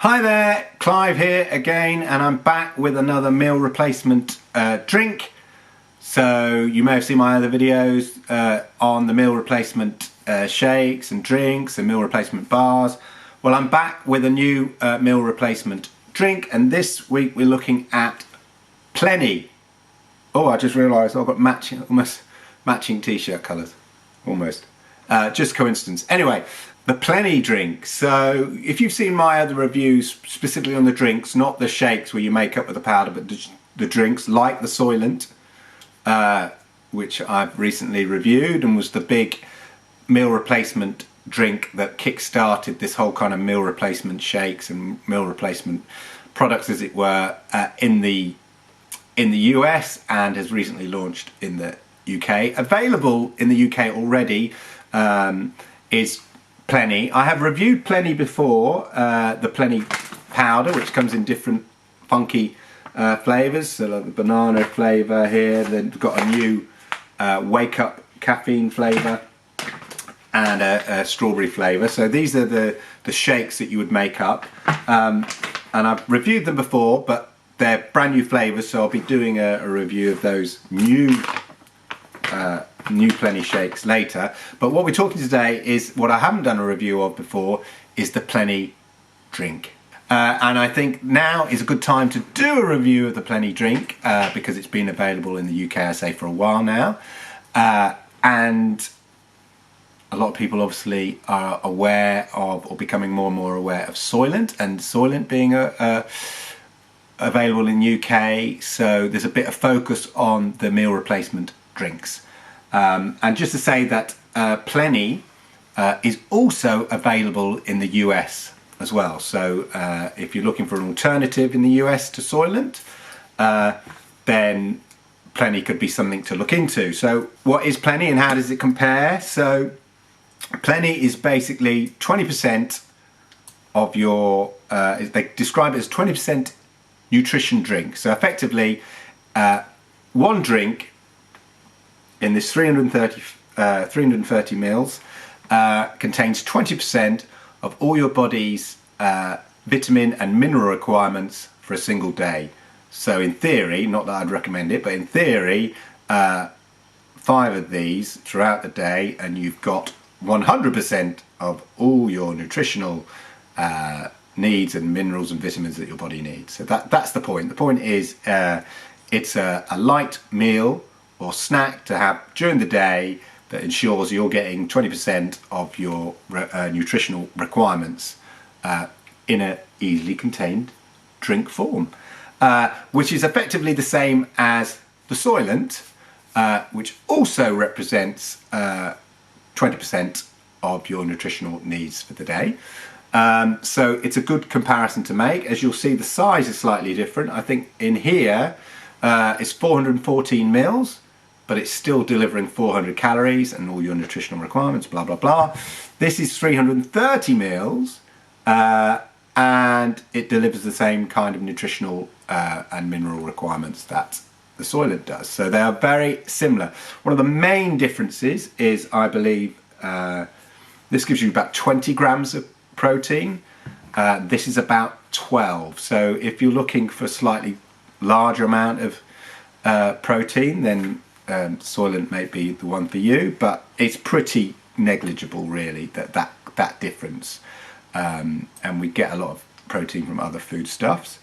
Hi there, Clive here again, and I'm back with another meal replacement drink. So you may have seen my other videos on the meal replacement shakes and drinks and meal replacement bars. Well, I'm back with a new meal replacement drink, and this week we're looking at Plenny. Oh, I just realised I've got almost matching t-shirt colours, almost. Just coincidence. Anyway, the Plenny drink. So if you've seen my other reviews specifically on the drinks, not the shakes where you make up with the powder, but the drinks like the Soylent, which I've recently reviewed and was the big meal replacement drink that kick-started this whole kind of meal replacement shakes and meal replacement products, as it were, in the US, and has recently launched in the UK. Available in the UK already is Plenny. I have reviewed Plenny before, the Plenny powder, which comes in different funky flavours. So like the banana flavour here, then we've got a new wake up caffeine flavour and a strawberry flavour. So these are the shakes that you would make up, and I've reviewed them before, but they're brand new flavours, so I'll be doing a review of those new Plenny shakes later. But what we're talking today is what I haven't done a review of before, is the Plenny drink. And I think now is a good time to do a review of the Plenny drink, because it's been available in the UK, I say, for a while now. And a lot of people obviously are aware of, or becoming more and more aware of, Soylent, and Soylent being available in UK. So there's a bit of focus on the meal replacement drinks. And just to say that Plenny is also available in the US as well. So if you're looking for an alternative in the US to Soylent, then Plenny could be something to look into. So what is Plenny and how does it compare? So Plenny is basically 20% of your, they describe it as 20% nutrition drink. So effectively, one drink in this 330 mils contains 20% of all your body's vitamin and mineral requirements for a single day. So in theory, not that I'd recommend it, but in theory, 5 of these throughout the day, and you've got 100% of all your nutritional needs and minerals and vitamins that your body needs. So that's the point. The point is it's a light meal or snack to have during the day that ensures you're getting 20% of your nutritional requirements in a easily contained drink form, which is effectively the same as the Soylent, which also represents 20% of your nutritional needs for the day. So it's a good comparison to make. As you'll see, the size is slightly different. I think in here it's 414 mils, but it's still delivering 400 calories and all your nutritional requirements, blah, blah, blah. This is 330 mils, and it delivers the same kind of nutritional and mineral requirements that the Soylent does. So they are very similar. One of the main differences is, I believe, this gives you about 20 grams of protein. This is about 12. So if you're looking for a slightly larger amount of protein, then Soylent may be the one for you, but it's pretty negligible, really, that difference. And we get a lot of protein from other foodstuffs.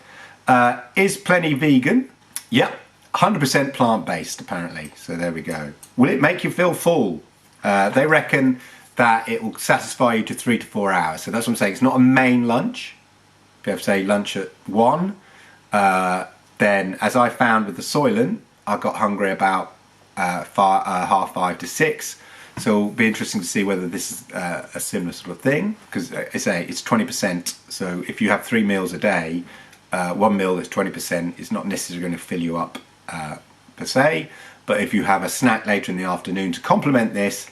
Is Plenny vegan? Yep, 100% plant-based, apparently. So there we go. Will it make you feel full? They reckon that it will satisfy you to 3 to 4 hours. So that's what I'm saying. It's not a main lunch. If you have, say, lunch at 1, then, as I found with the Soylent, I got hungry about 5:30 to 6. So it'll be interesting to see whether this is a similar sort of thing, because I say it's 20%. So if you have 3 meals a day, one meal that's 20% is not necessarily going to fill you up per se. But if you have a snack later in the afternoon to complement this,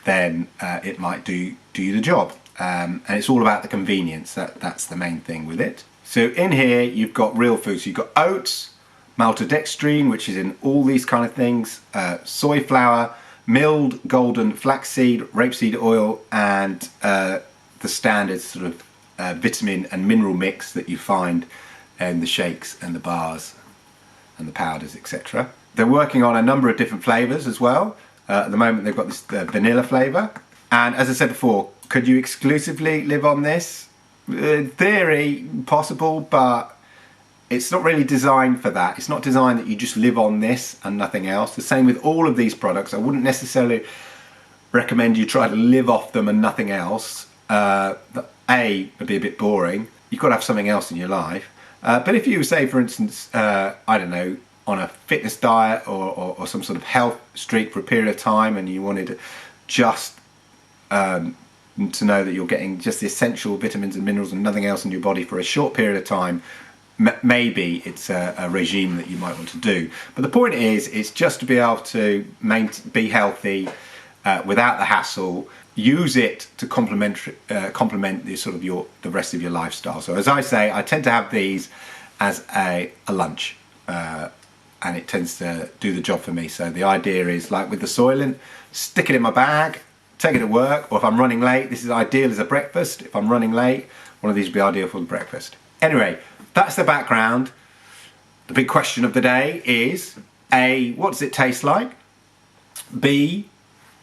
then it might do you the job. And it's all about the convenience. That's the main thing with it. So in here you've got real food. So you've got oats, maltodextrine, which is in all these kind of things, soy flour, milled golden flaxseed, rapeseed oil, and the standard sort of vitamin and mineral mix that you find in the shakes and the bars and the powders, etc. They're working on a number of different flavours as well. At the moment they've got this vanilla flavour. And as I said before, could you exclusively live on this? In theory, possible, but it's not really designed for that. It's not designed that you just live on this and nothing else. The same with all of these products. I wouldn't necessarily recommend you try to live off them and nothing else. A, would be a bit boring. You've got to have something else in your life. But if you say, for instance, I don't know, on a fitness diet or some sort of health streak for a period of time, and you wanted just to know that you're getting just the essential vitamins and minerals and nothing else in your body for a short period of time, maybe it's a regime that you might want to do. But the point is, it's just to be able to be healthy without the hassle. Use it to complement the rest of your lifestyle. So as I say, I tend to have these as a lunch, and it tends to do the job for me. So the idea is, like with the Soylent, stick it in my bag, take it to work, or if I'm running late, this is ideal as a breakfast. If I'm running late, one of these would be ideal for the breakfast. Anyway, that's the background. The big question of the day is, A, what does it taste like? B,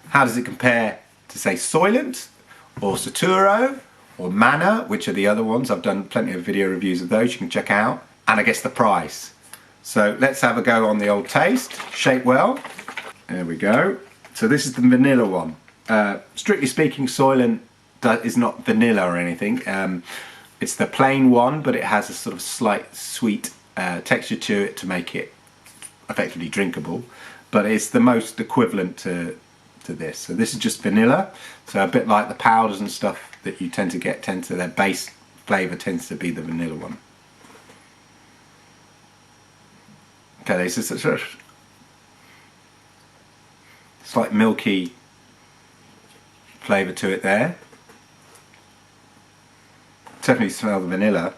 how does it compare to, say, Soylent or Saturo or Mana, which are the other ones. I've done plenty of video reviews of those you can check out. And I guess the price. So let's have a go on the old taste. Shake well. There we go. So this is the vanilla one. Strictly speaking, Soylent is not vanilla or anything. It's the plain one, but it has a sort of slight sweet texture to it to make it effectively drinkable. But it's the most equivalent to this. So this is just vanilla. So a bit like the powders and stuff that you tend to get, their base flavour tends to be the vanilla one. Okay, this is such a slight milky flavour to it there. Definitely smell the vanilla,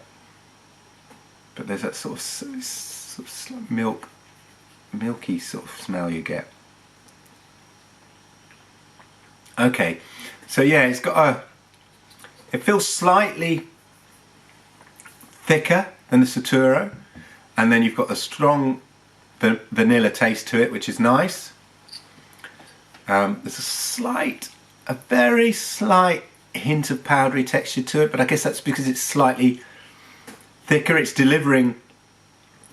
but there's that sort of slight milky sort of smell you get. Okay, so yeah, it's got it feels slightly thicker than the Saturo, and then you've got the strong vanilla taste to it, which is nice. There's a very slight hint of powdery texture to it, but I guess that's because it's slightly thicker. It's delivering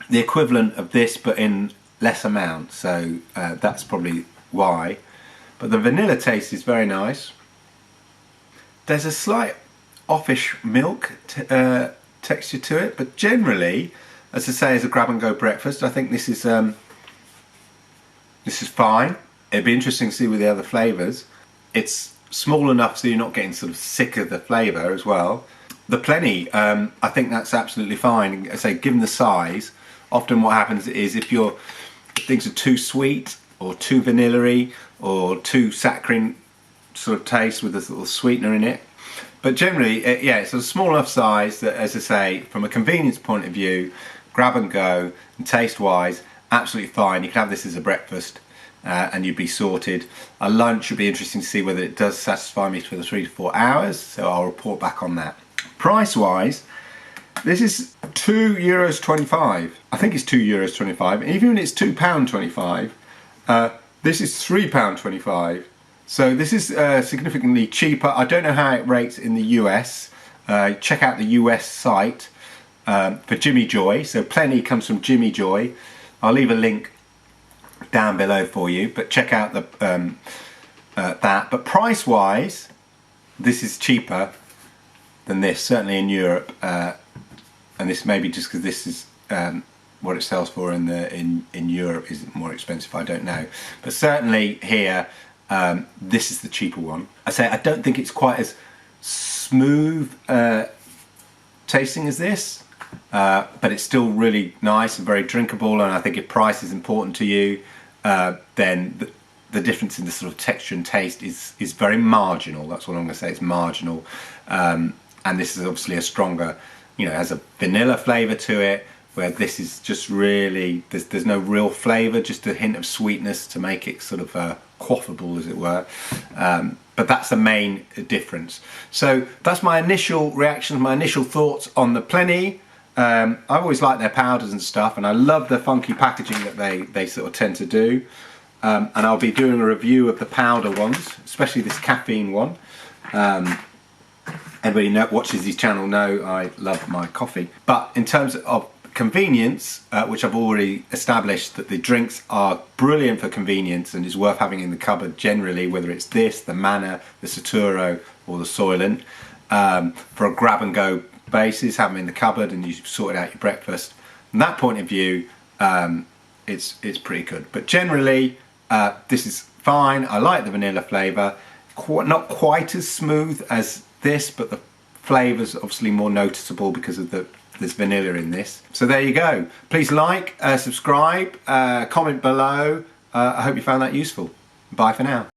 the equivalent of this, but in less amount, so that's probably why. But the vanilla taste is very nice. There's a slight offish milk texture to it, but generally, as I say, as a grab-and-go breakfast, I think this is fine. It'd be interesting to see with the other flavours. It's small enough so you're not getting sort of sick of the flavour as well. The Plenny, I think that's absolutely fine. I say, given the size, often what happens is if things are too sweet or too vanilla-y or too saccharine sort of taste with a little sweetener in it. But generally, yeah, it's a small enough size that, as I say, from a convenience point of view, grab and go, and taste-wise, absolutely fine. You can have this as a breakfast and you'd be sorted. A lunch would be interesting to see whether it does satisfy me for the 3 to 4 hours, so I'll report back on that. Price-wise, this is €2.25. I think it's €2.25. And even when it's £2.25, this is £3.25. So this is significantly cheaper. I don't know how it rates in the US. Check out the US site for Jimmy Joy. So Plenny comes from Jimmy Joy. I'll leave a link down below for you, but check out the that. But price-wise, this is cheaper than this, certainly in Europe. And this may be just because this is what it sells for in Europe is more expensive. I don't know, but certainly here. This is the cheaper one. I say I don't think it's quite as smooth tasting as this, but it's still really nice and very drinkable, and I think if price is important to you, then the difference in the sort of texture and taste is very marginal. That's what I'm going to say, it's marginal. And this is obviously a stronger, has a vanilla flavour to it, where this is just really, there's no real flavour, just a hint of sweetness to make it sort of quaffable, as it were. but that's the main difference. So that's my initial reactions, my initial thoughts on the Plenny. I always like their powders and stuff, and I love the funky packaging that they sort of tend to do. And I'll be doing a review of the powder ones, especially this caffeine one. Everybody watches this channel know I love my coffee. But in terms of convenience, which I've already established that the drinks are brilliant for convenience and is worth having in the cupboard generally, whether it's this, the Manna, the Saturo or the Soylent, for a grab and go basis, have them in the cupboard and you sort out your breakfast. From that point of view, it's pretty good. But generally, this is fine. I like the vanilla flavour. Not quite as smooth as this, but the flavour's obviously more noticeable because of there's vanilla in this. So there you go. Please like, subscribe, comment below. I hope you found that useful. Bye for now.